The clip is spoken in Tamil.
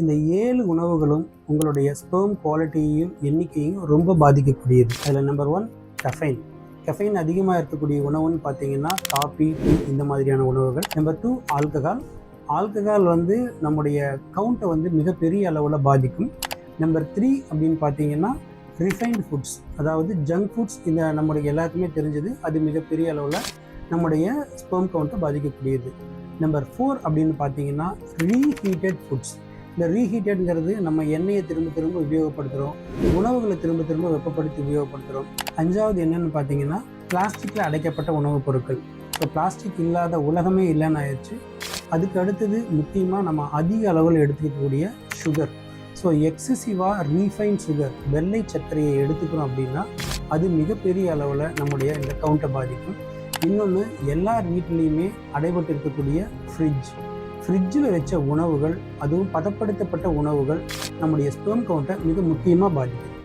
இந்த 7 உணவுகளும் உங்களுடைய ஸ்பெர்ம் குவாலிட்டியையும் எண்ணிக்கையும் ரொம்ப பாதிக்கக்கூடியது. அதில் நம்பர் 1 கெஃபைன். கெஃபைன் அதிகமாக இருக்கக்கூடிய உணவுன்னு பார்த்தீங்கன்னா காபி, டீ இந்த மாதிரியான உணவுகள். Number 2 alcohol. ஆல்கஹால் நம்முடைய கவுண்ட்டை மிகப்பெரிய அளவில் பாதிக்கும். நம்பர் 3 அப்படின்னு பார்த்தீங்கன்னா ரிஃபைன்டு ஃபுட்ஸ், அதாவது ஜங்க் ஃபுட்ஸ். இந்த நம்முடைய எல்லாத்துக்குமே தெரிஞ்சது, அது மிகப்பெரிய அளவில் நம்முடைய ஸ்பெர்ம் கவுண்ட்டை பாதிக்கக்கூடியது. நம்பர் 4 அப்படின்னு பார்த்தீங்கன்னா ரீஹீட்டட் ஃபுட்ஸ். இந்த ரீஹீட்டட்ங்கிறது நம்ம எண்ணெயை திரும்ப திரும்ப உபயோகப்படுத்துகிறோம், உணவுகளை திரும்ப திரும்ப வெப்பப்படுத்தி உபயோகப்படுத்துகிறோம். 5வது என்னன்னு பார்த்தீங்கன்னா பிளாஸ்டிக்கில் அடைக்கப்பட்ட உணவுப் பொருட்கள். ஸோ பிளாஸ்டிக் இல்லாத உலகமே இல்லைன்னு ஆயிடுச்சு. அதுக்கு அடுத்தது முக்கியமாக நம்ம அதிக அளவில் எடுத்துக்கக்கூடிய சுகர். ஸோ எக்ஸசிவாக ரீஃபைன் சுகர், வெள்ளை சர்க்கரையை எடுத்துக்கிறோம் அப்படின்னா அது மிகப்பெரிய அளவில் நம்முடைய இந்த கவுண்ட்டை பாதிக்கும். இன்னொன்று, எல்லார் வீட்லேயுமே அடைபட்டு இருக்கக்கூடிய ஃப்ரிட்ஜில் வச்ச உணவுகள், அதுவும் பதப்படுத்தப்பட்ட உணவுகள் நம்முடைய ஸ்பெர்ம் கவுண்ட்டை மிக முக்கியமாக பாதிக்கும்.